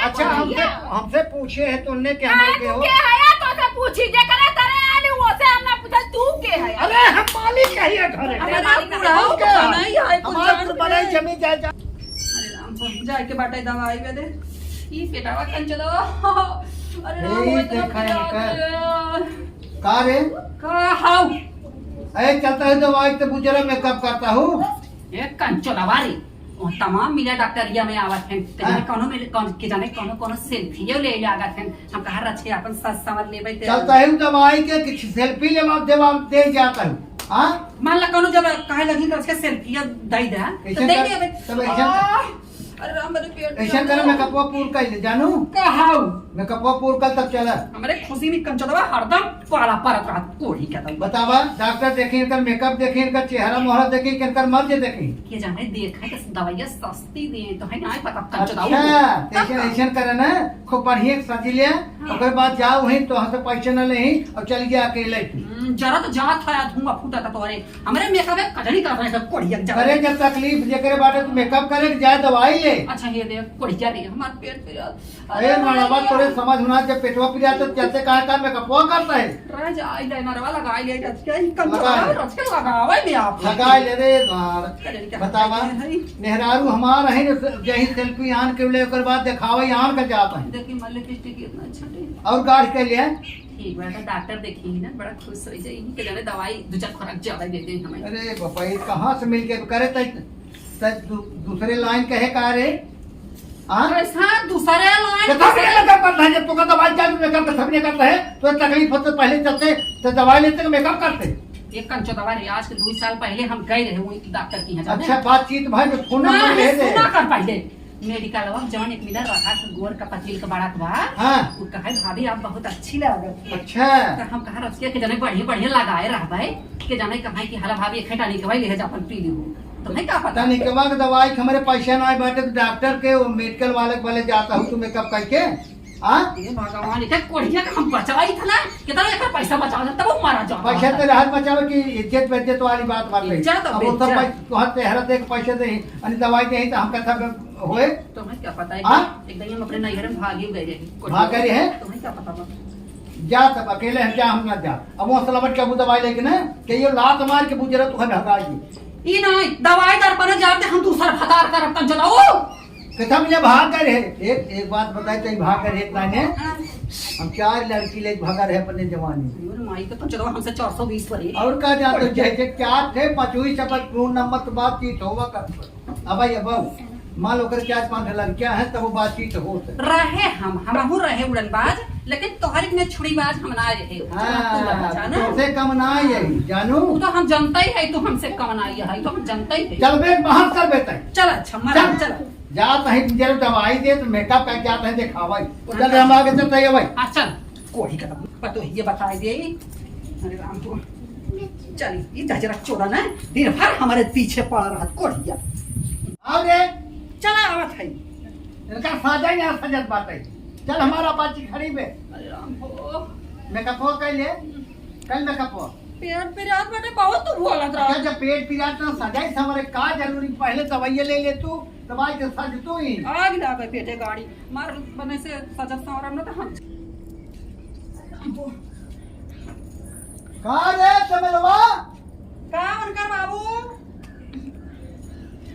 अच्छा हमसे पूछे है तुमने क्या हमारे के हो? के है तो से पूछी जे करे तरे आली वो से हमने पूछा तू के है। अरे हम मालिक है ये घर हमें मालिक बुढ़ाओ क्या नहीं है कुछ हमारे बड़े जमीन जायदाद। अरे राम को जाए के बाटे दवाई दे दे ई पेटावा कंच दो। अरे राम यही वो देखा है कर का रे का हाउ अरे चलता है दवाई तो बुजरा में कब करता हूँ एक कंचो दवारी और तमाम मिला डॉक्टरिया में आवत हैं हाँ। कोनो में कौन के जाने कोनो सेल्फी ले लागत हैं हम कहा रछे अपन सच समझ लेबै ते चलता है दवाई के कुछ सेल्फी दे जाता हूँ हाँ मान ला कोनो जब कहे लगी तो उसके सेल्फी दई दे तो दे देबे तब ऐसा अरे राम मेरे पेट ऐसा करे मैं कपवा पूर कर ले जानू कहाऊ मैं कपवा पूर कल तक चला हमरे खुशी में कंचदवा हरदम पाला परत रात कोड़ी के तब बतावा डॉक्टर देखे इनका मेकअप देखे इनका चेहरा मोहरा देखे इनका मर्ज देखे के जाने देखा के दवाइयां सस्ती दे तो है ना पता कंचदाऊ अच्छा ऐसा ऐसा करे ना खूब बढ़िया सजी ले ओकर बाद जाओ वहीं तो वहां से पैसे न ले और चल गया अकेले जरा तो जात है धुआं फूटा था तोरे हमरे मेकअप में कजड़ी कर रहे हैं कोड़िया करे जब तकलीफ जेकरे बाटे तो मेकअप करे जाए दवाई ले अच्छा ये दे कोड़िया रे हमार पेट पे अरे मानवा तोरे समझ होना जब पेटवा पिया तो जैसे कहा था मेकअप करता है रह जाए लाइनरवा लगा ले रचके ही कंचदाऊ रचके लगावे में आप लगा ले रे बतावा नेहरारू हमार है यही सेल्फी आन के ले ओकर बाद दिखावे आन का जाता है देखिए मल्ले लिपस्टिक इतना अच्छा दे और गाड़ी के लिए ठीक बात है डॉक्टर देखी ना बड़ा खुश हो जाए के जाने दवाई दो चार खुराक ज्यादा दे दे हमें अरे बापा ये कहाँ से मिल के करे दूसरे लाइन कहे का रे ऐसा दूसरे लाइन मेकअप करता है जब तो दवाई चालू मेकअप सब नहीं करता है तो तकलीफ होते पहले चलते तो दवाई लेते मेकअप करते एक कंचो दवाई आज के 2 साल पहले हम गए रहे वही डॉक्टर की यहाँ अच्छा बातचीत भाई मैं फोन नंबर ले दे ना कर पाए मेडिकल वक्त जवान एक मिला रखा था गोर का पतील का बड़ा था हाँ वो कहे भाभी आप बहुत अच्छी लग अच्छा तो हम कहा रसिया के जाने बढ़िया बढ़िया लगाए रह भाई के जाने कहा कि हाला भाभी खेटा नहीं कवाई ले जा अपन पी ली तो नहीं का पता नहीं के दवाई हमारे पैसे ना बैठे तो डॉक्टर के मेडिकल वाले जाता हूँ तू मेकअप करके भगवान इतना कोढ़िया का हम बचाई था ना कितना एक पैसा बचा तब वो मारा जा पैसे तो राहत बचावे की इज्जत बेइज्जत वाली बात मार ले इज्जत अब वो सब तोहर तेहरा दे के पैसे दे अनि दवाई दे तो हम कहता होए तुम्हें क्या पता है एकदम हम अपने नैहर में भागी गए रहे भाग गए हैं तुम्हें क्या पता जा तब अकेले हम जा हम ना जा अब वो सलामत के अबू दवाई लेके ना कि ये लात मार के बुजरा तू हमें हगाई ई नहीं दवाई दर पर जाते हम दूसरा फतार कर अपन चलाओ कथम ये भाग कर है एक बात बताई तो भाग कर एक लाने हम 4 लड़की ले भागा रहे अपने जवानी और माई का तो चलो हमसे 420 पर और का जाते जैसे 4 थे 5वीं चपत फोन नंबर तो बातचीत होगा कर अब भाई अब मान लो कर 4-5 लड़कियां हैं तब वो बातचीत हो रहे हम रहे उड़नबाज लेकिन तोहरी में छुड़ीबाज हम ना रहे तुमसे कम ना यही जानू तो हम जनता ही है तो हमसे कम ना है तो हम जनता ही है चल बे बाहर कर बेटा चल अच्छा मरा चल जात है जब दवाई दे तो मेकअप कर जाता है दिखावा उधर हम आगे चलते हैं भाई हां चल कोई का पतो ये बता दे अरे राम को चल ये जरा चोरा ना दिन भर हमारे पीछे पड़ रहा कोढ़िया आओ रे चला आवत है इनका साजा ही यहाँ सजत बात है चल हमारा बातची खड़ी बे अरे राम हो मेकअप हो कैले कल मेकअप हो पेट पे रात बैठे बहुत तो हुआ लग रहा अच्छा जब पेट पीड़ा तो सजाई हमारे का जरूरी पहले दवाई ले ले तू दवाई के सज तू ही आग लगा पेटे गाड़ी मार बने से सजत सावरम न तो हम का रे चमेलवा का उनका बाबू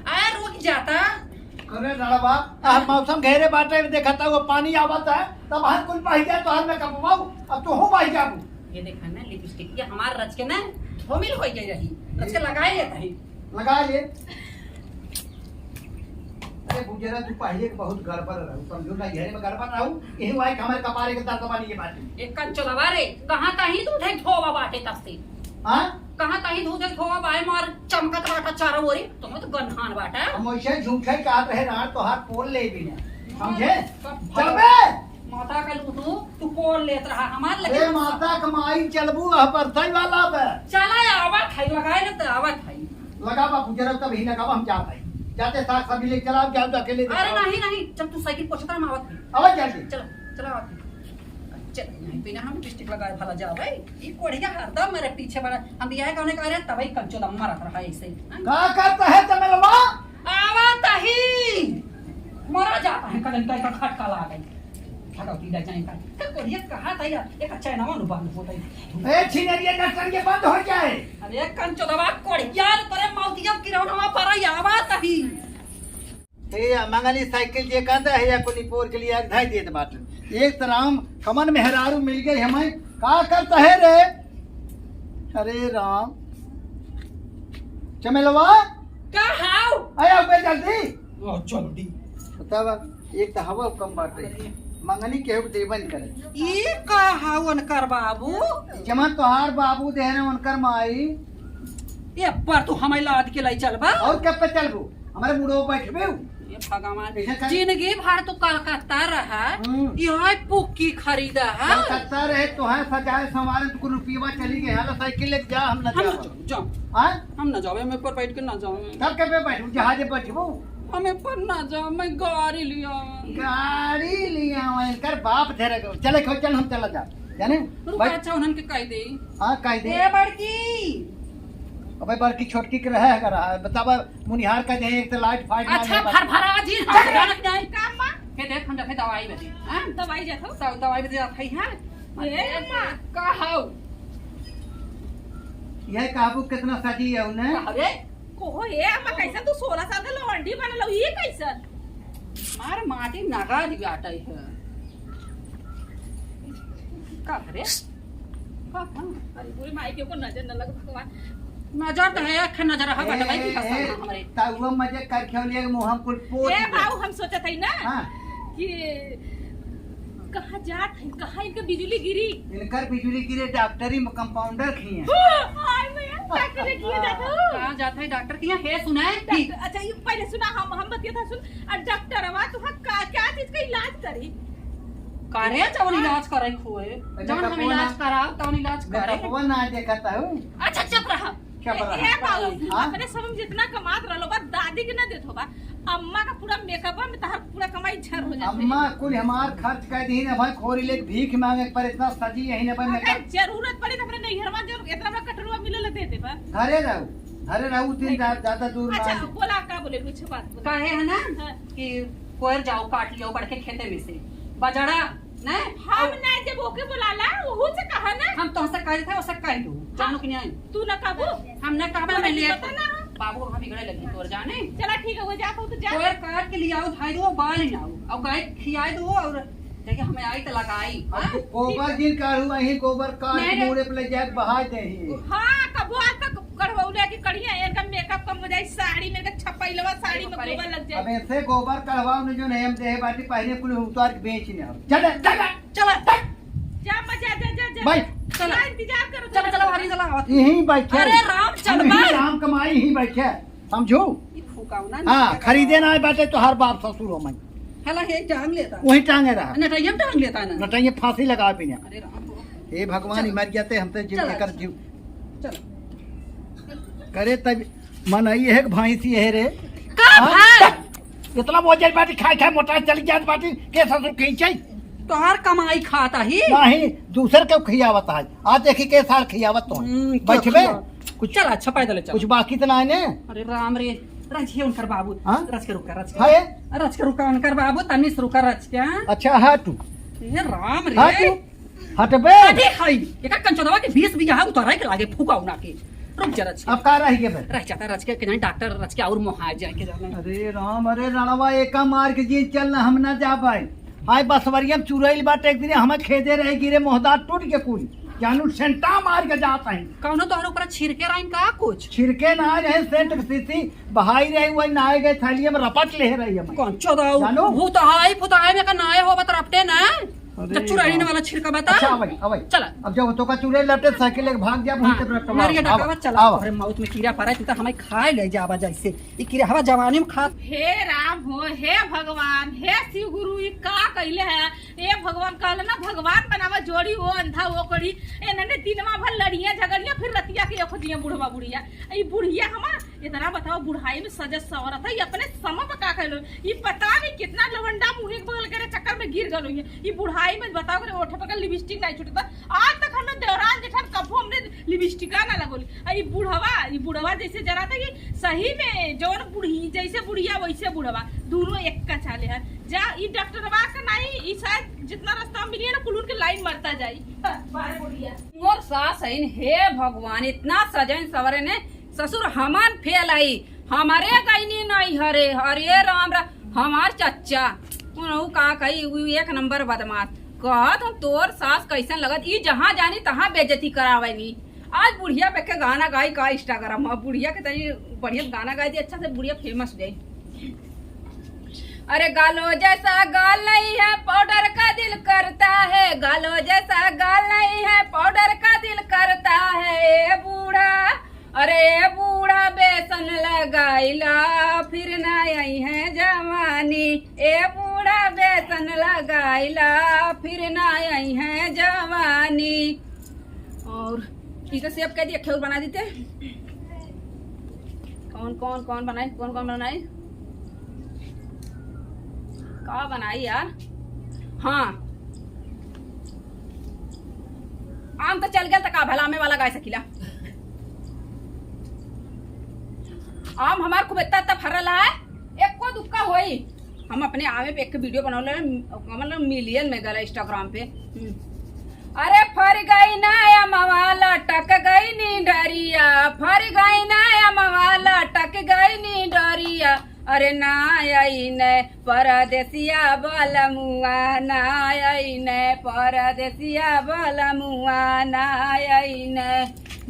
आया रुक जाता करे लड़वा अब मौसम घेरे बाटे में देखता वो पानी आवत है तब हम कुल पाई जाए तो हम में कपवाऊ अब तो हो पाई जाबू ये देखा ना लिपस्टिक ये हमार रच के ना धोमिल हो गई रही रच के लगाए लेता है लगा ले अरे बुजरा तू पहले बहुत गड़बड़ रहू समझो ना घेरे में गड़बड़ रहू यही वाई हमारे कपारे के दर्द वाली के बात एक कंचो लगा रे कहां कहीं तू थे धोवा बाटे तब से हां कहां कहीं धो दे धोवा बाय मार चमकत बाटा चारों ओरी तुम तो गनहान बाटा हम वैसे झूठे कहत रहे ना तो हाथ पोल ले भी ना समझे चल बे माता का लूटू तू पोल लेत रहा हमार लगे ए माता कमाई चलबू पर सही वाला बे चला आवत है लगाए न तो आवत है लगा बा बुजरा तब ही लगा हम जाते हैं जाते साथ सभी ले चला जाओ तो अकेले अरे नहीं चल तू साइकिल पोछता हम आवत है आवाज जाके चलो चलो आवत चल नहीं बिना हम लिपस्टिक लगाए भला जा भाई ये कोढ़िया हरदम मेरे पीछे बड़ा हम बियाह करने का रहे तभी कंचो दम मारत रहा ऐसे का करता है चमेलवा आवत ही मरा जाता है कदम का खटका ला गई खटौती ले जाए का कोरिया कहा था यार एक अच्छा ना वन बंद होता है ए छिनरिया डॉक्टर ये बंद हो जाए। अरे कंचो दवा कोरिया तेरे मौतिया किरौना पर आवा तही ए मंगली साइकिल जे कहता है या कोनी पोर के लिए धाई देत बाट एक तराम कमन मेहरारू मिल गई हमें का करता है रे। अरे राम चमेलवा का हाउ आया बे जल्दी ओ जल्दी बतावा एक तो हवा कम बाटे मंगनी केहू देवन करे ये का हाउ अनकर बाबू जमा तोहार बाबू देहने उनकर माई ये पर तू हमें लाद के लाई चलबा और कब पे चलबू हमारे मुड़ो बैठबे ये भगवान ऐसा कर- जिंदगी भर तो कलकत्ता रहा यहाँ पुक्की खरीदा है कलकत्ता रहे तो है सजाए संवारे तो कुछ रुपया चली गई हालो साइकिल लेके जा हम न हम जाओ न जाओ हां हम न जावे मैं पर बैठ के न जावे तब के पे बैठू जहाज पे बैठबू हमें पर न जाओ मैं गाड़ी लिया गाड़ी लिया मैं कर बाप तेरे को चले खो चल हम चला जा जाने रुका अच्छा उन्हन के कह दे हां कह दे ए बड़की अबे बड़की छोटकी के रहे कर बतावा मुनिहार का जे एक तो लाइट फाइट अच्छा फरफरा जी जानक नहीं काम मां के देख हम देखे दवाई बदे हां दवाई जातो सब दवाई बदे खाई है ए मां का हाउ यह काबू कितना सजी है उन्हें अरे कोहो ये अम्मा कैसन तू 16 साल का लवंडी बनल हो ये कैसन मार माटी नगा दिगाटै है का करे का अरे पूरी माई के को नजर न लग भगवान नजर तो है अख नजर है बट भाई की कसम हमारे ताऊ मजे कर खेलिए मुंह हम कुल पोत ए भाऊ हम सोचत हई ना हां कि कहां जात है कहां इनके बिजली गिरी इनकर बिजली गिरे डॉक्टरी में कंपाउंडर खिए हाय मैं डॉक्टर के किए जात हो कहां जाता है डॉक्टर की है सुनाए ठीक अच्छा ये पहले सुना हम बतिया था सुन और डॉक्टर आवा तू का क्या चीज का इलाज करी करे जवन इलाज करे खोए जवन हम इलाज कराओ तवन इलाज मैं करे कपवा ना देखता हूं अच्छा चुप रहा क्या बता ए भाऊ हाँ? अपने सब में जितना कमात रहलो बा दादी के ना देत होबा अम्मा का पूरा मेकअप में तहर पूरा कमाई झर हो जाते अम्मा कुल हमार खर्च कर दी ना भाई खोरी ले भीख मांगे पर इतना सजी यही ना भाई मैं अगर जरूरत पड़ी तो अपने नैहरवा जरूर इतना बड़ा कटरुआ मिले दे दे बा घरे रहू दिन ज्यादा दूर अच्छा ना बोला का बोले कुछ बात बोला कहे है ना हाँ। कि कोयर जाओ काट लियो बढ़ के खेते में से बजड़ा नहीं हम नहीं जब ओके बुलाला वहू से कहा ना हम तो से कह थे उसे कह दो जानो कि नहीं तू ना काबू हमने कहा मैं ले पता ना बाबू हम बिगड़े लगे तोर जाने चला ठीक है वो जाता हूँ तो जा कोयर काट के लिए आओ भाई दो बाल लाओ और गाय खियाए दो और देखिए हमें आई तो लगाई हाँ? गोबर दिन काढ़ू वही गोबर काट नहीं, के मुड़े पे ले जाके बहा दे हाँ कबो आज तक करवौले की कड़िया एकदम मेकअप कम हो जाए साड़ी में का छपाईलवा साड़ी में गोबर लग अब जाए ऐसे गोबर कढ़वाओ ने जो नहीं हम देह बाटी पहले कुल उतार के बेचने अब चल चल चला जा मजा जा जा जा भाई चला। चला इंतजार करो चला चला हरी चला यहीं बैठे अरे राम चल हम भाई ही राम कमाई ही बैठे समझो ये फूकाऊ ना हाँ खरीदे ना बाटे तो हर बाप ससुर हो मैं हला हे टांग लेता वही टांगे रहा नटाइम टांग लेता ना नटाइए फांसी लगा पीने अरे राम हे भगवान ही मर जाते हमसे जीव चला, कर जीव चल करे तब मन आई है भाई सी है रे का भाई इतना बोझल बाटी खाए खाए मोटा चली जात बाटी के ससुर कहीं चाहिए तोहार कमाई खाता ही नहीं दूसर के खियावत है आज देखी के साल खियावत तो बैठबे कुछ चल अच्छा पैदल चल कुछ बाकी तो ना ने अरे राम रे रजिए उनकर बाबू हाँ? रच के रुका रच है के रच के रुका उनकर बाबू तनिस रुका रच के अच्छा है तू ए राम हाँ रे तू हटबे अरे हाय एका कंचोदवा के 20 बीघा उतारे के लागे फूकाऊ ना के रुक जा रच अब का रह गए भाई रह जाता रच के डॉक्टर रच के और मोहा जाए के जाने अरे राम अरे रणवा एका मार के जी चलना हम ना जा पाए हाय बसवरिया चुरैल बाटे एक दिन हमें खेदे रहे गिरे मोहदार टूट के कुल जानू सेंटा मार के जाता है कौनो तोहर ऊपर छिड़के राइन का कुछ छिड़के ना रहे सेंट की सीसी बहाई रही वही नहाए गए थैली में रपट ले रही है कौन चोदाऊ जानो? भूताई फुताई में का नाय हो बत रपटे ना अरे तो चुराइन वाला छिड़का बता अच्छा अबई अबई चला अब जब तो का चुरे लपटे साइकिल लेके भाग जा भूत पे मारिया डकावा चला अरे मौत में कीड़ा पड़ा तू तो हमें खाए ले जावा जैसे ये कीड़ा हवा जवानी में खा हे राम हो हे भगवान हे शिव गुरु ई का कइले है ए भगवान कहले ना भगवान बनावा जोड़ी वो अंधा वो करी एनने दिनवा भर लड़िया झगड़िया फिर रतिया के एक दिया बुढ़वा बुढ़िया ई बुढ़िया हमा इतना बताओ बुढ़ाई में सजत सवरत है अपने समय पर का कहलो ई पता नहीं कितना लवंडा मुंह के बगल करे चक्कर में गिर गलो है ई बुढ़ाई में बताओ करे ओठे पर लिपस्टिक नहीं छूटता आज तक हमने देवरान जेठा कबो हमने लिपस्टिक ना लगोली ई बुढ़वा जैसे जरा था कि सही में जौन बुढ़ी जैसे बुढ़िया वैसे बुढ़वा दोनों एक का चाले है जा ई डॉक्टरवा का नहीं ई शायद जितना रास्ता मिली है ना कुलून के लाइन मरता जाई बारे बोलिया मोर सास है हे भगवान इतना सजन सवरे ने ससुर हमान फेल आई हमारे गईनी नहीं हरे हरे राम हमार चच्चा उ का कही उ एक नंबर बदमाश कहत हम तोर सास कैसन लगत ई जहाँ जानी तहाँ बेइज्जती करावेगी। आज बुढ़िया पे के गाना गाई का इंस्टाग्राम में बुढ़िया के तनी बढ़िया गाना गाई दी अच्छा से बुढ़िया फेमस हो जाए। अरे गालो जैसा गाल नहीं है पाउडर का दिल करता है गालो जैसा गाल नहीं है पाउडर का दिल करता है ए बूढ़ा अरे बूढ़ा बेसन लगाइला फिर ना आई है जवानी ए बूढ़ा बेसन लगाइला फिर ना आई है जवानी। और ठीक है सेब कह दिया खेल बना देते कौन कौन बनाए का बनाई यार। हाँ आम तो चल गया तो का भला में वाला गाय सकीला आम हमार खूब इतना फरल है एक को दुक्का होई हम अपने आमे पे एक वीडियो बनौले मतलब मिलियन में गला इंस्टाग्राम पे। अरे फर गई ना मवाला टक गई नी डरिया फर गई ना मवाला टक गई नी डरिया अरे ना आई ने परदेसिया बाला मुआ ना आई ने परदेसिया बाला मुआ ना आई ने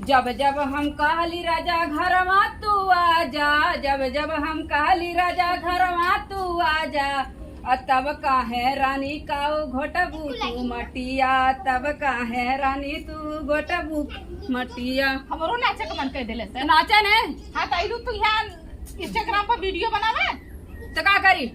जब जब हम कहली राजा घरवा तू आजा जब जब हम कहली राजा घरवा तू आजा तब काहे रानी का घोटबू तू मटिया तब काहे रानी तू घोटबू मटिया। हमरो नाचे का मन कर देले से नाचे ने हां ताइलू तू यहाँ इंस्टाग्राम पर वीडियो बनावे तो का करी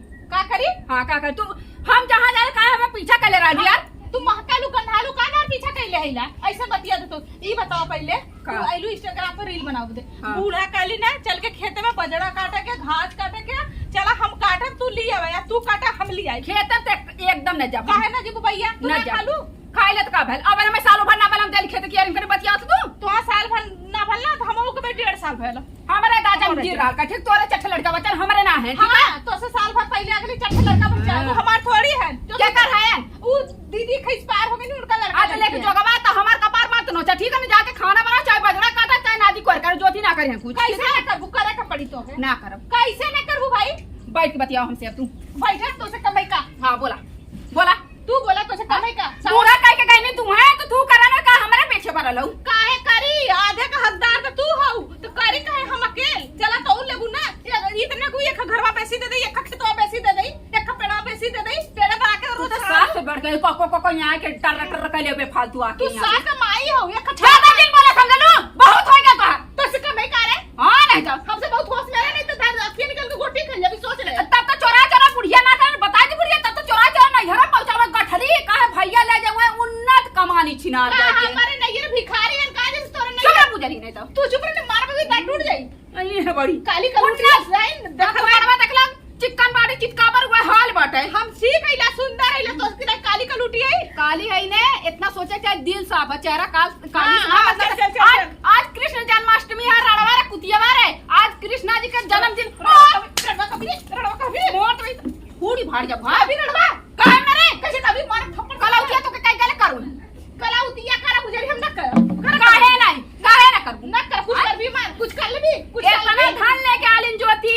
हाँ का कर तू हम जहाँ जाए काहे हमें पीछा कर ले रही यार तू महकालू कन्हालू का ना पीछा कैले आइला ऐसा बतिया दे तो ई बताओ पहले तू आइलू इंस्टाग्राम पर रील बनाओ दे बूढ़ा काली ना चल के खेत में बजड़ा काटे के घास काटे के चला हम काटब तू ली आवे या तू काटा हम ली आई खेत तक एकदम न जा काहे ना जीबू भैया तू ना खालू खाई ले तो का भेल अब मैं सालों भर ना बनम जल खेत की यार करे बतिया तू साल भर ना भरला तो हमहू के 1.5 साल भेल हमारे दादा जी रहा का ठीक तोरे चट्ठ लड़का बच्चा हमारे ना है ठीक है तो से साल भर पहले अगली चट्ठ लड़का बच्चा वो हमार थोड़ी है क्या कर है वो दीदी खिस पार हो गई उनका लड़का आज लेके जोगवा तो हमार कपार मत नोचा ठीक है ना जाके खाना बना चाहे बजड़ा काटा चाहे नादी कर ज्योति ना करे कुछ कैसे ना करबू करे का पड़ी तो ना करब कैसे ना करबू भाई बैठ के बतियाओ हमसे अब तू बैठा तो से कमाई का हाँ बोला तू बोला तो से कमाई का पूरा कह के गई नहीं तू है तो तू करा ना का हमारे पीछे पड़ा लऊ काहे करी आधे का हकदार तो तू हऊ तो करी काहे हम अकेल चला तो लेबू ना इतने कोई एक घरवा पैसे दे दे एक खेतवा पैसे दे दे एक पेड़ा पैसे दे दे पेड़ा बना के रोज साथ से बढ़ गए को यहाँ के टर कर ले फालतू आके तू साथ माई हो एक ज्यादा दिन बोला समझ लो बहुत हो गया कहा तो से कमाई करे हां नहीं तो हमसे बहुत होश मेरा नहीं तो दाल अखियां निकल के गोटी खा ले अभी सोच ले तब तो चोरा बुढ़िया ना कर बता दी बुढ़िया तब तो चोरा नहीं हरा पहुंचावे गठरी काहे भैया ले जावे उन्नत कमानी छिना जाके हमारे नैयर भिखारी है काजे से तोरे चुप रह गुजरी नहीं तो तू चुप रह मार के दांत टूट जाई ये है बड़ी काली कलुटिया लाइन देखला चिकन बाड़ी चिटकाबर हुआ हाल बाटे हम सीख आइला सुंदर आइला तो उसकी काली कलुटी आई काली है ने इतना सोचे चाहे दिल साफ है चेहरा काली चल आज कृष्ण जन्माष्टमी है रणवा रे कुतियावा रे आज कृष्णा जी का जन्मदिन रणवा कभी मोट पूरी भाड़ जा भाभी रणवा काहे ना रे कैसे कभी मार थप्पड़ कलाउतिया तो काई गले करू कलाउतिया करा गुजरी हम ना कर काहे ना करू ना कर कुछ कर भी मार कुछ कर ले भी कुछ इतना धान लेके आलिन ज्योति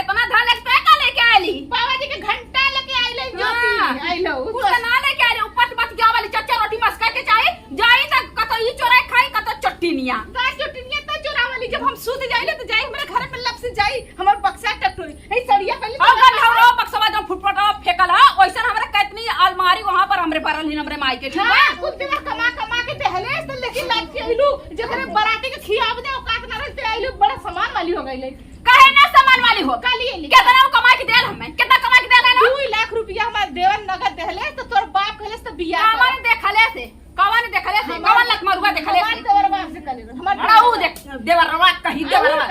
इतना धान लेके का लेके आली बाबा जी के घंटा लेके आइले ज्योति आइलो कुछ ना लेके आली ऊपर बत जा वाली चच्चा रोटी मस्का के चाहे जाई त कतो ई चोराई खाई कतो चट्टीनिया का चट्टीनिया त चोरा वाली जब हम सूत जाइले तो जाई हमारे घर पे लप से जाई हमर बक्सा टटोरी ए सड़िया पहले अगर हमरो बक्सवा जब फुटफटा फेकल है वैसा हमरा कितनी अलमारी वहां पर हमरे भरल ही हमरे माई के ठीक है कुछ दिन कमा कमा के दहले तो लेकिन लाग के आइलू जकरे बराती के खियाब दे औकात ना रहते आइलू बड़ा सामान वाली हो गइले काहे ना सामान वाली हो काली एली कितना कमा के देल हमें कितना कमा के देल है ना 2 लाख रुपया हमार देवन नगद दहले तो तोर बाप कहले तो बियाह हमारे देखले से कवन देखले से कवन लख मरुआ देखले से हमार देवर बाप से कले हमार बड़ा वो देख देवरवा कहीं देवरवा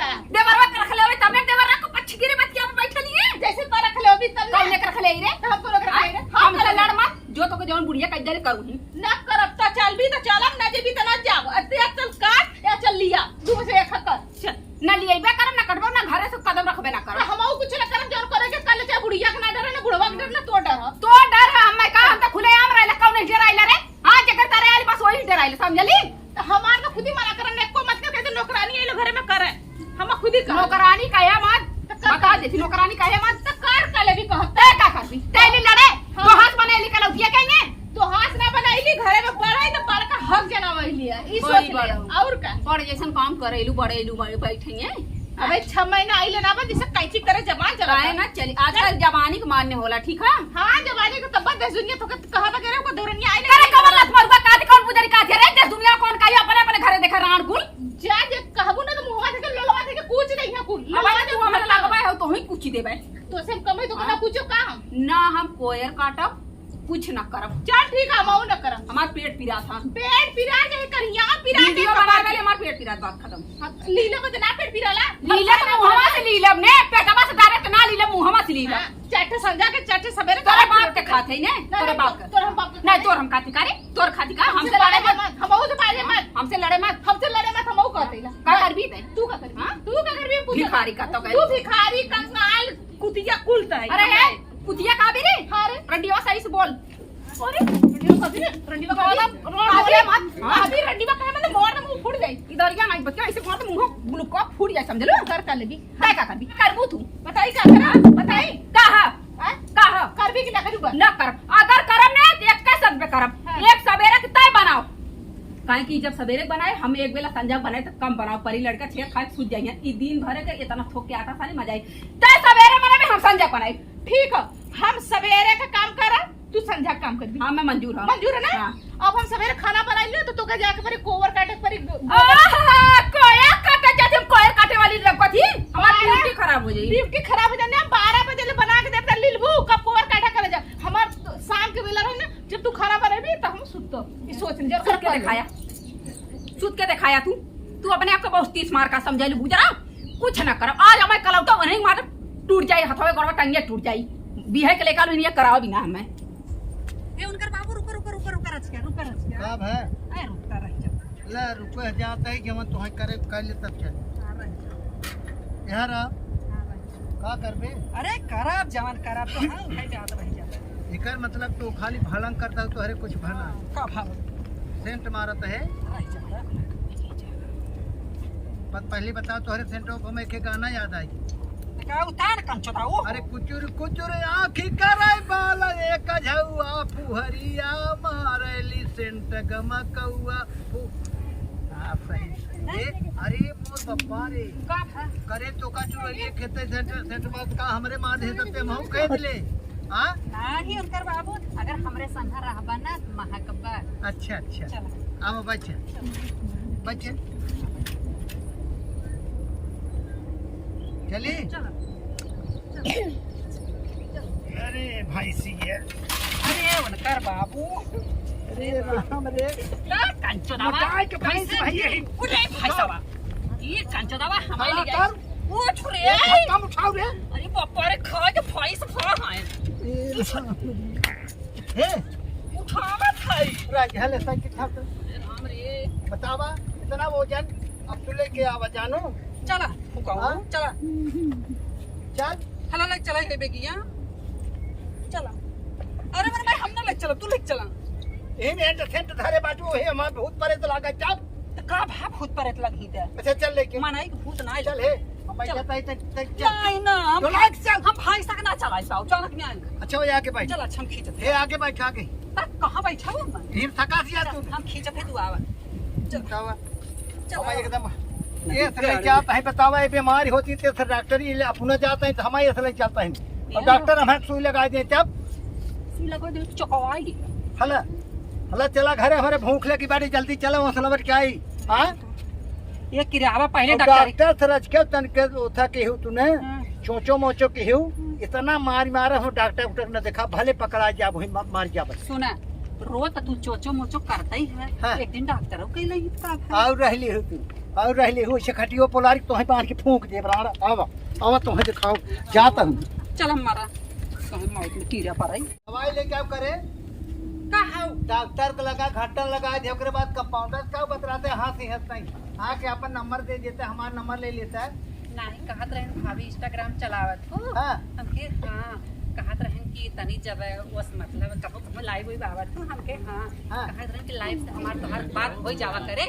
रख ले तब देवरवा को पछगिरी बतिया में बैठली है जैसे तो रख ले अभी तब कौन लेकर रख ले रे हम को रख ले हम चले लड़ मत जो तो के जवन बुढ़िया कइदे करू ही ना करब त चल भी तो चलम ना जेबी त ना जाब अते चल काट या चल लिया दू में से एक कर चल ना लिएबे करम ना कटबो ना घरे से कदम रखबे ना करम हमहु कुछ ना करब जौन करे के कल चाहे बुढ़िया ऐसा काम करेलू बड़ेलू बैठे हैं अबे 6 महीना आई लेना बा जिसे कैची करे जबान चला चलाए ना चली आजकल जवानी के मान्य होला ठीक है। हां जवानी को तब देश दुनिया तो कहा वगैरह को दौरनिया आई अरे कमल मत मरुआ काट कौन पुजारी काट रे देश दुनिया कौन काई अपने अपने घरे देखा राण कुल जा जे कहबू ना तो मुंहवा से लोलवा से कुछ नहीं है कुल अब तू हमरा लगबा है तो ही कुछ देबे तो से कमे तो ना पूछो का हम ना हम कोयर काटब कुछ न करब। चल ठीक है हम न करब हमार पेट पीरा था पेट पिरा नहीं करिया पिरा वीडियो बनावे ले हमार पेट पीरा बात खत्म। लीला को जना पेट पिराला लीला तो मुहवा से लीलब ने पेटवा से डायरेक्ट ना लीलब मुहवा से लीलब चाटे समझा के चाटे सवेरे तोरे बाप के खाते ने तोरे बाप के तोर हम बाप नहीं तोर हम खाती करे तोर खाती का हमसे लड़े मत हमहु से बाजे मत हमसे लड़े मत हमहु कहतेला का करबी बे तू का करबी तू का करबी पूछ भिखारी का तो तू भिखारी कंगाल कुतिया कुलता है अरे है कुतिया का भी रे अरे रंडिया सही से बोल अरे रंडीवा मत अभी रंडीवा कहे मतलब मोर ना मुंह फूट जाई इधर क्या नहीं बच्चा ऐसे मार मुंह ग्लूको फूट जाए समझ लो कर कर लेबी काय का करबी करबू तू बताई का करा बताई का करबी कि ना करूबा न कर अगर करम ने तो एक का सब पे करम एक सवेरे के तय बनाओ काहे कि जब सवेरे बनाए हम एक बेला संजा बनाए तो कम बनाओ परी लड़का छे खाए सूझ जाइए ई दिन भर के इतना ठोक के आता सारी मजा आई तय सवेरे बनाए हम संजा बनाए ठीक है हम सवेरे का काम करा तू संध्या काम कर दी हां मैं मंजूर हूं मंजूर है ना हाँ। अब हम सवेरे खाना बना लियो तो तोके जाके परी कोवर काटे परी कोया काटे जाते हम कोया काटे वाली लगवा थी हमारी ड्यूटी खराब हो जाई ड्यूटी खराब हो जाने हम 12 बजे ले बना के देता लीलबू कब कोवर काटा करे जा हमार शाम के बेला रहे ना जब तू खाना बनाबी त हम सुतो ई सोच ले सुत के दिखाया सुत के दिखाया तू अपने आप को बहुत तीस मार का समझ ले बुझरा कुछ ना कर आज हमें कल तो वहीं मार टूट जाए हथवे गड़वा टंगे टूट जाई बिहे के लेकर इन्हें कराओ बिना हमें ए उनकर बाबू रुक रच का है ए रुकता रह जा ले रुपए जाता है कि हम तो करे कर ले तब चल यार का करबे अरे कराब जवान कराब तो हां उठाई जात रह जा एकर मतलब तो खाली भलंग करता तो हरे कुछ भला का भाव सेंट मारत है पहले बताओ तो हरे सेंट ऑफ हमें के गाना याद आई का उतार कम चोदाओ अरे कुचुर कुचुर आँखी करे बाल एक झौआ फुहरिया मारली सेंट गमकौआ सही अरे मोर बप्पा रे का करे तो का चुरलिए खेते सेंट सेंट बात का हमरे माधे तते महू कह दिले हां नाही उनकर बाबू अगर हमरे संग रहबा ना महाकब्बा अच्छा अच्छा चल आओ बच्चे बच्चे चली अरे भाई सी है अरे उनकर बाबू अरे राम रे का कंचोदावा बताए के भाई से भाई है उठे भाई साहब ये कंचोदावा हमारे ले कर उठ रे कम उठाओ रे अरे बापा रे खा के भाई से खा है हे उठावा खाई राज हले तक ठाक राम रे बतावा इतना वजन अब तू लेके आवा जानो चला फुकाओ चला चल हला लग चला है बेगिया चला अरे मन भाई हम ना लग चला तू लग चला एम एंड सेंट धारे बाजू है हम बहुत परे तो लागा चाप तो का भाप खुद पर लग ही दे अच्छा चल लेके मनाई भूत ना चल हे हम जाता है तक चल नहीं ना तो लाग चल हम भाई तक ना चला साओ चलक में आएंगे अच्छा वो आके बैठ चल अच्छा हम खींचते हे आगे बैठ आगे तक कहां बैठा हूं मैं फिर थका दिया तू हम खींचते तू आवा चल बतावा चल हमारे एकदम ये असले जाता है बतावा ये बीमारी होती है तो डॉक्टर ही अपना जाता है तो हमारे असले चलता है और डॉक्टर हमें सुई लगा दे तब सुई लगा दे चकवाई हला हला चला घरे हमारे भूख लगी बाड़ी जल्दी चलो मसला बट क्या आई हां ये किरावा पहले डॉक्टर डॉक्टर सरज के तन के उठा के हूं तूने चोचो मोचो के हूं इतना मार मारा हो डॉक्टर डॉक्टर ने देखा भले पकड़ा जा वही मार जा बस सुना रोज तू चोचो मोचो करता ही है हाँ। एक दिन डॉक्टर के लिए का और रहली हो तू और रहली हो से खटियो पोलारी तोहे बांध के फूंक दे बराड़ा आवा आवा तोहे दिखाओ जाता हूं चल हमारा कहीं मौत में कीड़ा पड़ रही दवाई लेके आप करे का है डॉक्टर को लगा घाटन लगा दे ओकरे बाद कंपाउंडर का बतलाते हाथ ही हंसता ही आके अपन नंबर दे देता है हमारा नंबर ले लेता है नहीं कहत रहन भाभी इंस्टाग्राम चलावत हो हां हमके हां कहत रहन कि तनी जब उस मतलब कबो कबो लाइव हुई बावत हो हमके हां हाँ। कहत रहन कि लाइव से हमार तो हर बात हो जावा करे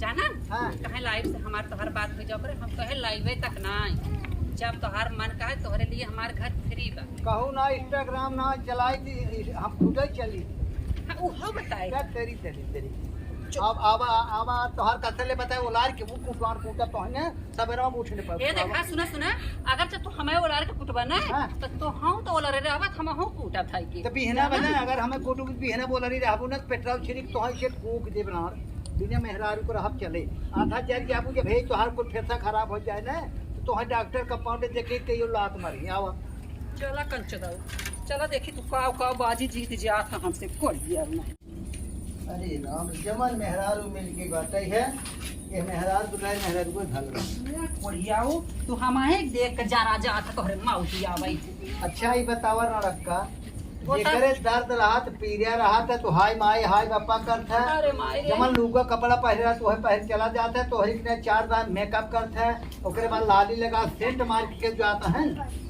जाना हाँ। कहे लाइव से हमार तो हर बात हो जावा करे हम कहे लाइवे तक ना जब तोहार मन कहे तोहरे लिए हमार घर फ्री बा कहू ना इंस्टाग्राम ना चलाई थी हम खुद ही चली हाँ, वो बताए क्या तेरी तेरी तेरी अब तोहर कथे ले बताए ओलार के वो कुटवान कूटा तो है सबेरा में उठने पर ए देखा सुना सुना अगर तो हमें ओलार के कुटबा ना हाँ। तो हम तो ओलार रे आवत हम कूटा थाई के तो बिहना बना अगर हमें कोटू बिहना बोला रही रहबो न पेट्रोल छिड़क तो है से फूक दे बनार बिना मेहरारू को रहब चले आधा जर के आबू जे भेज तोहार को फेसा खराब हो जाए ना तो तोहर डॉक्टर कंपाउंड देख के यो लात मारी आवा चला कंच दाऊ चला देखी तू का बाजी जीत जात हमसे कोई दिया नहीं। अरे राम जमन मेहरारू मिल के बाटई है ये मेहरार दुलाय मेहरारू को धल बढ़ियाओ तू हमारे देख के जरा जात तोहरे मौती आवई अच्छा ही बतावा ना रखा वो तो- जेकरे दर्द रहा पीरिया रहा था तो हाय माई हाय बापा करता है अरे माई रे जमन लूगा कपड़ा पहरा तो है पहन चला जाता है तो हरी ने 4 बार मेकअप करता है ओकरे बाद लाली लगा सेंट मार के जाता है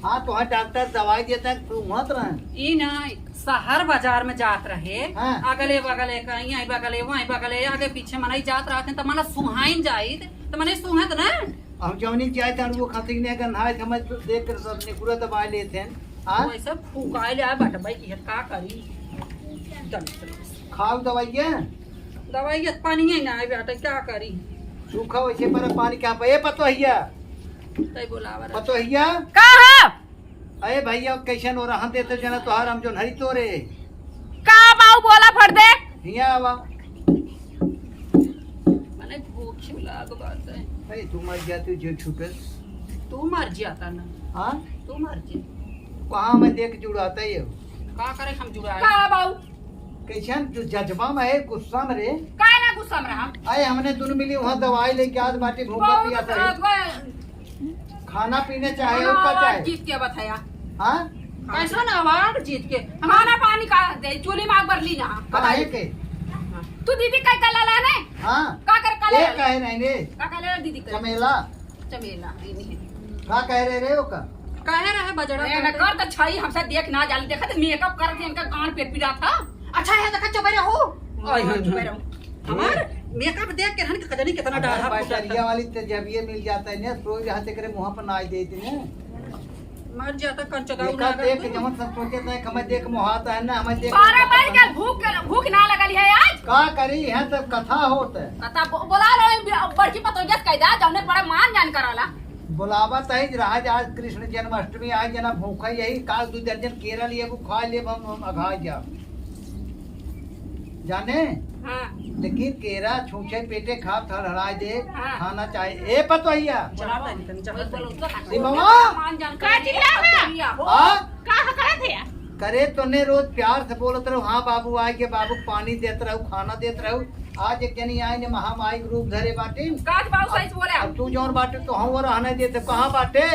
हाँ तो है डॉक्टर दवाई देता है तू मत रहे ई नहीं शहर बाजार में जात रहे हाँ। अगले बगले कहीं आई बगले वहीं बगले आगे पीछे मने जात रहते तो मने सुहाइन जाई तो मने सुहत ना हम जौनी चाहे था वो खातिर ने गन्हाए समझ देख कर सब ने पूरा दवाई लेते हैं हाँ वैसे फुकाए ले बटबाई की का करी खाओ दवाइया दवाई पानी ही ना बेटा क्या करी सूखा वैसे पर पानी क्या पे पतोहिया तई बोलावा रे। पतोहिया कहा अरे भैया कैसन हो रहा देते जना तोहार हम जो हरी तोरे का बाऊ बोला फट दे हिया आवा मने भूख लाग बात है अरे तू मर गया तू जो छूटे तू मर जाता ना हाँ तू मर जा कहाँ में देख जुड़ाता है ये का करे हम जुड़ाए का बाऊ कैसन जो जज्बा में है गुस्सा में रे का ना गुस्सा में रहा अरे हमने दोनों मिली वहाँ दवाई लेके आज बाटी भूखा पिया था खाना पीने चाहे और का चाहे जीत के बताया हाँ कैसा ना अवार्ड जीत के हमारा पानी का दे चूल्ही में आग बर ली जहाँ बताइए के तू दीदी का कला लाने हाँ का कर कला ये कहे नहीं रे का कला दीदी का चमेला चमेला ये नहीं का कह रहे ओ का काहे रहे बजड़ा ए, न कर तो छई हमसे देख ना जाली देखा तो मेकअप कर के इनका गांड पे पीड़ा था अच्छा है देखा चबरे हो ओए हो चबरे हमार मेकअप देख के हन के कजनी कितना डाढ़ा बैटरिया वाली तो जब ये मिल जाता है ना सोच रहा थे करे मुँह पर ना देती ने मर जाता कंचदा देखा देख जमन सब सोचे थे हमें देख मुहाता है ना हमें देख 12 बज गए भूख ना लगल है आज का करी है सब कथा होता है कता बोला रहे बड़की पतोइया कैदा जौने बड़ा मान जान कराला बुलावत है राज आज कृष्ण जन्माष्टमी आज जना भूखा यही काल 2 दर्जन केरल लिए वो खा ले हम अघा जा जाने हां लेकिन केरा छूछे पेटे खा थड़हड़ा दे हाँ। खाना चाहिए ए पतोहिया चढ़ाता नहीं तनी चढ़ाता सी मामा मान जान का चिल्ला है? हाँ का करत है करे तूने रोज प्यार से बोलत रहो हाँ बाबू आए के बाबू पानी देत रहो खाना देत रहो आज एक जनी आए ने महामाई के रूप धरे बाटे काज बाबू सही बोले अब तू जौन बाटे तो हम रहने देते कहाँ बाटे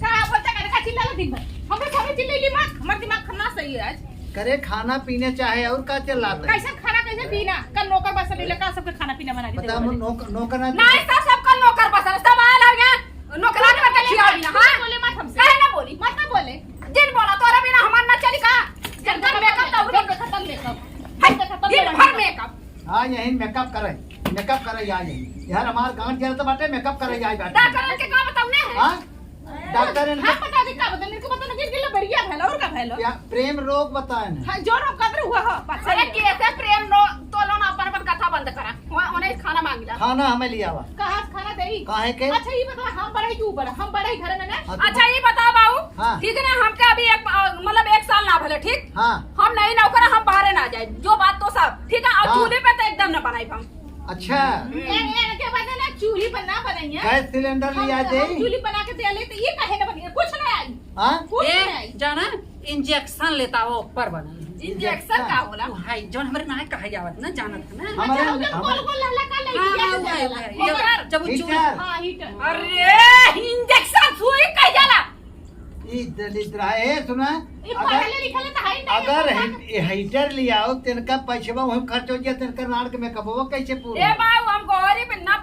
का बोलता का चिल्ला दिन भर हमरे सामने चिल्लैली मत हमर दिमाग खन्ना सही है आज करे खाना पीने चाहे और का चिल्लाता है कैसे खाना कैसे पीना कल नौकर बस ले का सबके खाना पीना बना के बता नौकर ना नहीं सब कल नौकर बसल सब आए लग गए नौकरा ने करके खिला दिया हां बोले मत हमसे काहे ना बोली मत ना बोले दिन बोला तोरा बिना हमार ना चली का जब मेकअप का उड़ी खत्म मेकअप दिन भर मेकअप हाँ यही मेकअप करे यहाँ यही यार हमार गांव जरा तो बाटे मेकअप करे जाए बाटे डॉक्टर के का बताऊने है हाँ डॉक्टर हां पता नहीं का बता मेरे को पता नहीं कि बढ़िया भेलो और का भेलो क्या प्रेम रोग बताए ना हां जो रोग कदर हुआ हो बस अरे कैसे प्रेम नो तोलो ना अपन अपन कथा बंद करा उन्हें खाना मांगिला खाना हमें लिया हुआ कहां खाना देई काहे के अच्छा ये बता हम बड़े क्यों बड़ा हम बड़े घर में ना अच्छा ये बताओ बाबू हाँ। ठीक है ना हमके अभी एक मतलब 1 साल ना भले ठीक हाँ हम नहीं नौकर हम बाहर ना जाए जो बात तो सब ठीक है और हाँ। चूल्हे पे तो एकदम ना बनाई हम अच्छा ए के बाद ना चूल्ही पर ना बनाइए गैस सिलेंडर लिया दे चूल्ही बना के दे ले तो ये काहे ना बनी कुछ नहीं आई हाँ कुछ नहीं ए आई जाना इंजेक्शन लेता हो ऊपर बना इंजेक्शन का होला हाय जोन हमरे ना कहे जावत ना जानत है ना हमारे गोल गोल लहला का ले हाँ, लिया जब वो चूल्हा हीटर हां हीटर अरे इंजेक्शन सुई कह जाला ई दलित रहे सुना ये अगर पढ़ले लिखले तो है नहीं अगर हीटर लिया हो तिनका पैसा वही खर्च हो जाए तिनका नाड़ के मेकअप वो कैसे ए पूरा बाबू हम गोरी पे न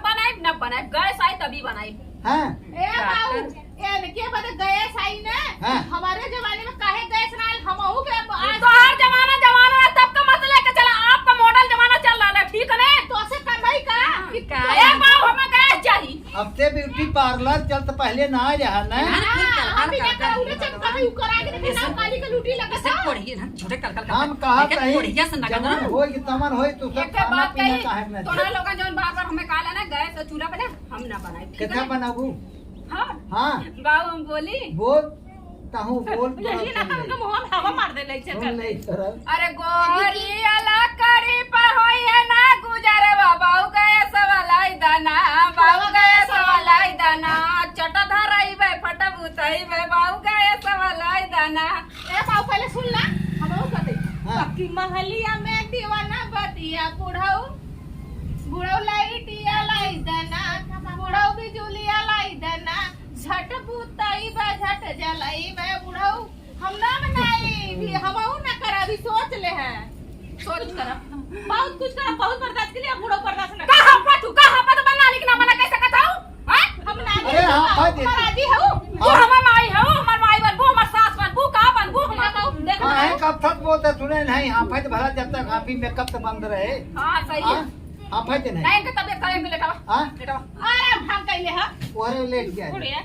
बनाए गैस आई तभी बनाई हाँ ए बाबू ए के बाद गैस आई ना हाँ। हमारे जमाने में काहे गैस ना आइल हमहू के आज तो हर जमाना है तब का मत लेके चला आपका मॉडल जमाना चल रहा है ठीक है ना तो से कमाई का ए बाबू हमें गैस चाहिए अब से ब्यूटी पार्लर चल तो पहले ना आ जा ना हाँ, हम भी ना करा उन्हें चमका भी करा के देखे ना काली का लूटी लगा इससे कोढ़िए ना छोटे कल हम कहा कहीं कोढ़िया से ना जमन होई कि तमन होई तू सब एक खाना बात पीना कही काहे ना तोरा लोग जौन बार हमें काला ना गैस और चूल्हा पे ना हम ना बनाए ठीक कितना है बनाबू हां हां बाबू हम बोली बोल कहूँ बोल यही ना तो उनका मुंह में हवा मार दे ले चल नहीं करब अरे गोरी अला करी पर होइए ना गुजरे बाबू गए सवालाई दाना बाबू गए सवालाई दाना चट धरई बे फटब उतई बे बाबू गए सवालाई दाना ए बाऊ पहले सुन ला हम वो कहते हाँ। पक्की महलिया में दीवाना बतिया बुढ़ऊ बुढ़ऊ लाइटिया लाई देना बुढ़ऊ बिजुलिया लाई देना झट बुतई बा झट जलाई बे बुढ़ऊ हम ना बनाई भी हमहू ना करा भी सोच ले है सोच कर बहुत कुछ कर बहुत बर्दाश्त के लिए बुढ़ऊ बर्दाश्त ना कहां पर बना लिख ना मना कैसे कहताऊ हैं हम ना अरे हाँ, भाई दे। राजी हो तू हमर माई हो हमर माई बनबू हमर सास बनबू का बनबू हमर बाबू देख हाँ है कब तक बोलते सुने नहीं हाँ फायद भरा जब तक आप ही मेकअप तो बंद रहे हां सही है हाँ फायद नहीं नहीं इनके तबियत खराब में लेटावा हाँ लेटावा अरे हम कइले है ओरे लेट गया बुढ़िया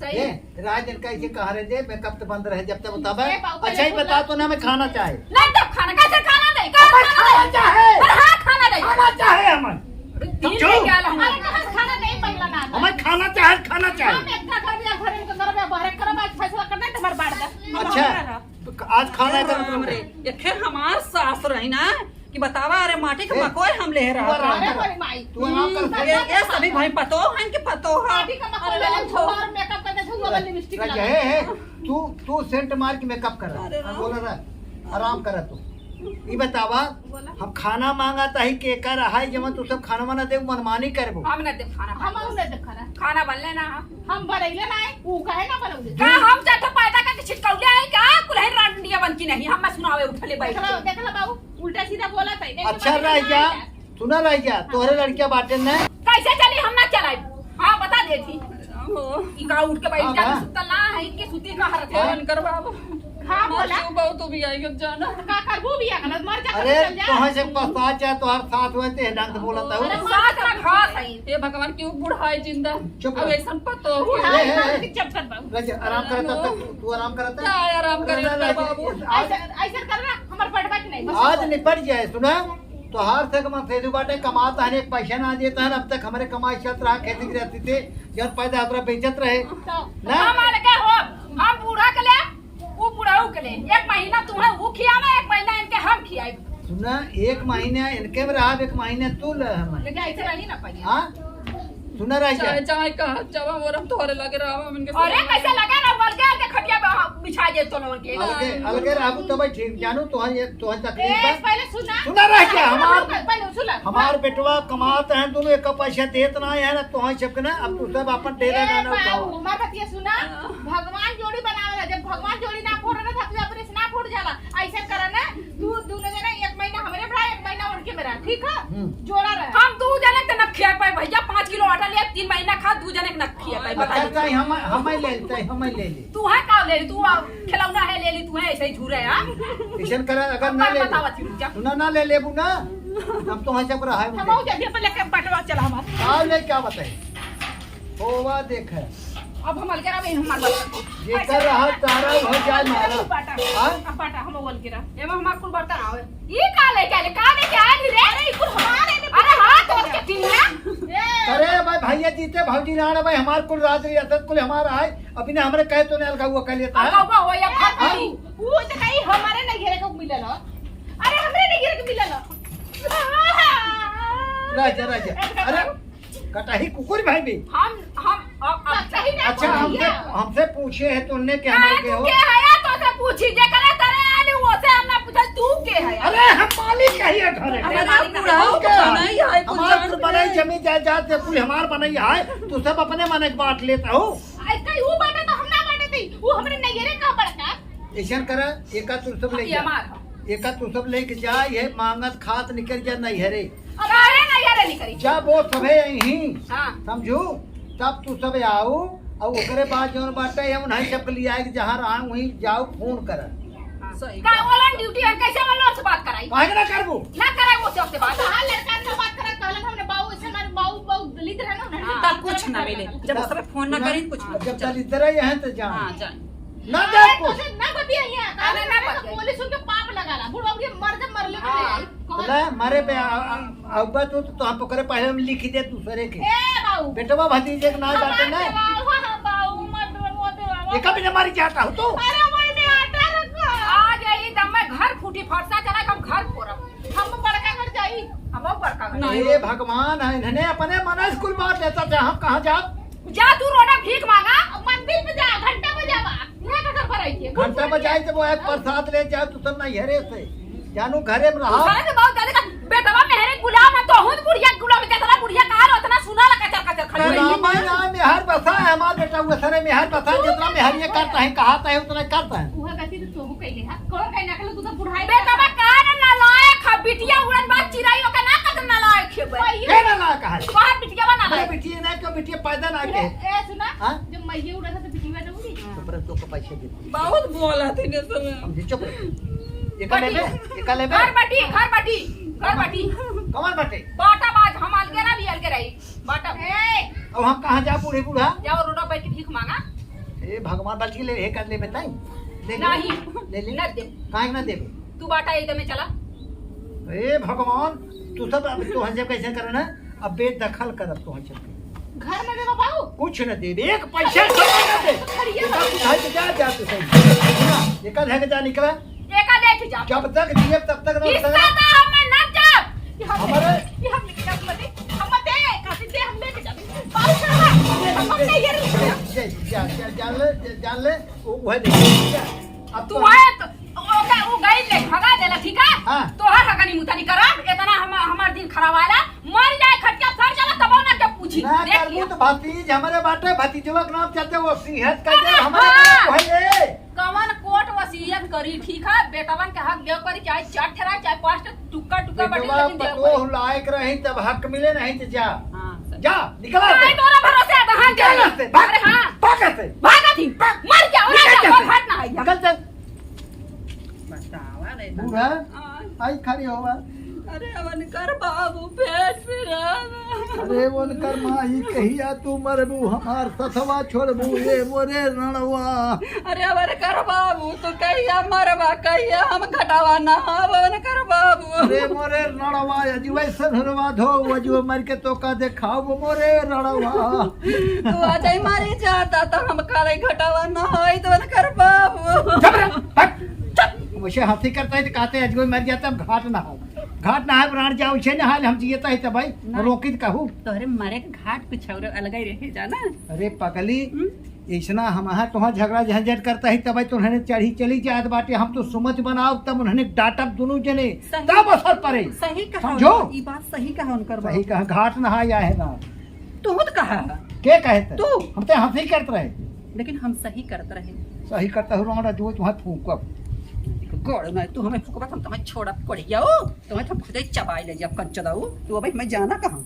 सही ये है राजन कैसे कहा रहे थे मेकअप तो बंद रहे जब तक बताबे ए, बाबू, अच्छा ही पहले बता तो ना मैं खाना चाहे नहीं तब खाना कैसे खाना नहीं का खाना चाहे हां खाना नहीं खाना चाहे हमें दिन में क्या ला अरे कहां खाना नहीं बनला ना हमें खाना चाहे खाना चाहे हम एक घर में घर में अंदर में बाहर करब आज फैसला करना है तुम्हार बाड़ दे अच्छा तो आज खाना का हमरे ये फिर हमार सास रही ना कि बतावा अरे माटी के ए, मकोई हम ले तू रहा आराम अरे कर। बड़ी माई तू आराम कर ये सभी भाई पतो हैं कि पतो है पार्टी का मतलब ले छोड़ मेकअप करके छुआ वाली लिपस्टिक राजा लगा है तू सेंट मार के मेकअप कर रहा बोल रहा आराम कर तू ई बतावा हम खाना मांगा ताही के कर है जब तू सब खाना वाना दे मनमानी करबो हम न दे खाना हम उन्हें देखना खाना बनले ना हम बनैले ना ऊ काहे ना बनौले का हम चाहे पैदा करके छिटकौले आई का कुलही रांडिया बन की नहीं हम सुनावे उठले बैठ के देख ला बाबू उल्टा सीधा बोला था अच्छा रह जा सुना रह जा तोहरे लड़कियां बाटे न कैसे चली हम ना चलाई हां बता देती ई का उठ के बैठ जा सुतल ना है कि सुती का हरत है कर बाबू हां बोला बहु तो भी आई जाना का करबू भी आगल मर जा अरे चल जा तोहर से पछता जा तोहर साथ होते ढंग से बोलत अरे हूं साथ रखा सही ये भगवान क्यों बुढ़ाई जिंदा चुप अब रह। ऐसा पतो हुआ हां ए, ए, ए। चुप कर बाबू राजा आराम कर तब तक तू आराम कर क्या आराम करे बाबू आज ऐसा करना हमर पटवा की नहीं आज निपट जाए सुना तो हार से कमा फेदू बाटे कमाता है एक पैसा ना देता है अब तक हमारे कमाई चलत रहा खेती की रहती थे जब पैदा हमारा बेचत रहे ना हम आले के हो हम बूढ़ा के ले वो बूढ़ाऊ के ले एक महीना तुम्हें वो खियावे एक महीना इनके हम खियाए सुना एक महीने इनके में रहा एक महीने तू ले हमें लेकिन ऐसे रही ना पाइए हाँ सुना राजा चाय का जवा मोरम तोरे लगे रहा हम इनके अरे कैसे लगे ना बोल के खटिया पे बिछा दे तो लोन के अलगे अलगे रहू तो भाई ठीक जानू तो तकलीफ है पहले सुना सुना रह जा पहले सुना हमार बेटवा कमाते हैं दोनों एक पैसा देत ना है ना तो सबके ना अब तू सब अपन डेरा ना ना उठाओ हमार बतिया सुना भगवान जोड़ी बनावेला जब भगवान जोड़ी ना फोड़ ना था अपने से ना फूट जाला ऐसा करा ना तू दोनों जना एक महीना हमरे भरा एक महीना उनके मेरा ठीक है जोड़ा रहे हम दू जने के न खिया पाए भैया 5 किलो आटा ले 3 महीना खा दू जने के न खिया पाए बता अच्छा चाहे हम ले ले तू है का ले ली तू खिलौना है ले ली तू है ऐसे ही झूरे हां किशन कर अगर ना ले बतावा थी जा सुना ना ले लेबू ना हम तो हंस पर है हम जल्दी पे लेके पटवा चला हमार आओ ले क्या बताए होवा देख अब हम अलगरा में हमार बता ये कर रहा तारा हो जाए मारा हां पाटा हम बोल के रहा एमे हमार कुल बर्तन आवे ये का ले आया रे अरे कुल हमारे अरे हां तो के टिनिया अरे भाई भैया जीते भौजी राणा भाई हमार कुल रात रियासत कुल हमारा है अभी ने हमरे कहे तो ने अलगा हुआ कर लेता है का हो या फटी वो तो कहीं हमारे नहीं घेरे को मिलल अरे हमरे नहीं घेरे को मिलल राजा अरे कटाही कुकुर भाई भी हम अच्छा हमसे पूछे है तुमने क्या हमारे के हो के है तो से पूछी जे करे करे आले वो से हमने पूछा तू के है अरे हम मालिक कहिए घरे अरे मालिक बुढ़ाओ नहीं है कुछ हमार बनाई जमीन जायदाद से कुल हमार बनाई है तू सब अपने मन के बांट लेता हो कहीं वो बाटे तो हम ना बाटे थी वो हमरे नहीं घेरे का पड़का ऐसा कर एका तू सब ले जा एका तू सब लेके जा ये मांगत खात निकल जा नहीं हरे अरे नहीं यार नहीं करी जा वो सबे यही हां समझू तब तू सब आओ और ओकरे बाद जोन बाटे हम नहीं सब लिया है जहां रहा वहीं जाओ फोन कर सही का ऑनलाइन ड्यूटी है कैसे वालों से बात कराई काहे ना करबू ना कराई वो से बात हां लड़का से बात करा कहलन हमने बाऊ ऐसे हमारे बाऊ दलित रहना ना तब कुछ ना मिले जब उस समय फोन ना करी कुछ जब दलिद्र है तो जान हाँ जान ना दे कुछ ना बतिया यहाँ अरे ना बतिया। पुलिस उनके पाप लगाला बुढ़वा बुढ़िया मर ले हाँ। बोला मारे पे आउबा तो हम पकड़े पहले हम लिख दे दूसरे के ए बाऊ बेटवा भतीजे के ना जाते ना बाऊ मत मत ये कभी न मारी जाता हो तो अरे वही में आटा रखो आ जाई दम में घर फूटी फटसा चला हम घर फोरम हम बड़का घर जाई हम बड़का घर ये भगवान है इन्हें अपने मन स्कूल बात देता थे हम कहाँ जा जा तू रोना भीख मांगा मंदिर में जा घंटा बजावा यहाँ का घर पर आई थी घंटा बजाई तो वो एक प्रसाद ले जाओ तू सब नहीं हरे से जानू घरे में रहा सारे से बहुत ज्यादा बेटवा मेहरे गुलाम है तो हुन बुढ़िया गुलाम जतरा बुढ़िया कहां उतना सुना लगा कचर कचर खड़ी रामा नाम में हर बसा है हमारा बेटा वो सरे में हर बसा है जितना में हर ये करता है कहाता है उतना करता है वह गति तो तोहू कइले हां कौन कइना के तू तो बुढ़ाई बेटवा कान ना लायक है बिटिया उड़न बात चिराइयो का ना कदम ना लायक है के ना ला कहा कहां बिटिया बना अरे है बेटी ने क्यों बेटी पैदा ना के ए सुना हाँ? जब मैये उड़ा था तो बिटिया ना उड़ी चुप रह तो को पैसे दे बहुत बोला थे ने समय समझी चुप रह ये का लेबे घर बाटी कौन बटे बाटा बाज हम अलगे ना भी अलगे रही बाटा ए अब हम कहां जा बूढ़े बूढ़ा जाओ रोडा बैठ के भीख मांगा ए भगवान बल्कि ले हे कर ले बताई ले नहीं ले ले न दे काहे ना देबे तू बाटा एकदम में चला ए भगवान तू सब अब तू हंसे कैसे करे ना अब बेदखल कर तू हंसे घर में देवा बाऊ कुछ न दे एक पैसा सब न दे खड़िया ये सब उठाई के जा तू सही ये कल है के जा निकला एका लेके जा जब तक दिए तब तक किसका था हमें न जब हमारे ये हम लेके जाते हम दे काफी दे हम लेके जाते बाऊ हम नहीं ये जान ले वो है दे अब तू आए तो ओके वो गई ले भगा देला ठीक है हाँ। तो हर हगानी मुतानी करब इतना हमार दिन खराब आला मर जाए खटिया फर जाला तब ना जब पूछी ना करबू तो भतीज हमारे बाटे भतीजवा के नाम चलते वो सिंहत कर दे हाँ। हमारे पहले कवन कोट वसीयत करी ठीक है बेटवन के हक देव करी चाहे चार ठेरा चाहे पांच टुक्का टुक्का बटे बेटवा लेकिन देव पतो करी लायक रही तब हक मिले नहीं तो जा हां जा निकला नहीं तोरा भरोसे है हां जा भाग अरे हां भाग से भागा थी मर जाओ ना निकल जा जा। घाट ना आई निकल चल बतावा नहीं बूढ़ा आई खड़ी होवा अरे अवन कर बाबू पेट फिरा अरे वन कर माई कहिया तू मरबू हमार सथवा छोड़बू ये मोरे रणवा अरे अवन कर बाबू तो कहिया मरवा कहिया हम घटावा ना अवन कर बाबू अरे मोरे रणवा अजुए सनरवा धो अजुए मर के तो का देखाओ मोरे रणवा तू आ जाई मारी जाता तो हम काले घटावा ना होई तो अवन कर बाबू वैसे हाथी करता है तो कहते अजुए मर जाता घाट ना हो घाट ना है प्राण जाओ छे ना हाल हम जियता है तो भाई रोकित कहू तोरे मरे के घाट कुछ और अलग ही रहे जाना अरे पगली ऐसा हम तुहाँ झगड़ा झंझट करता है तब तुन्हें चढ़ी चली जात बाटे हम तो सुमत बनाओ तब उन्हें डांटब दोनों जने तब असर पड़े सही कहा समझो ये बात सही कहा उनकर सही कहा घाट नहा या है ना तू तो कहा के कहते तू। हम तो हंसी करते रहे लेकिन हम सही करते रहे सही करता हूँ रोड़ा जो तुम्हारे फूकब गोड़ में तू हमें फुकबा हम तुम्हें छोड़ा पड़ जाओ तुम्हें तो खुद ही चबाई ले जब कंच दाऊ तू अभी मैं जाना कहाँ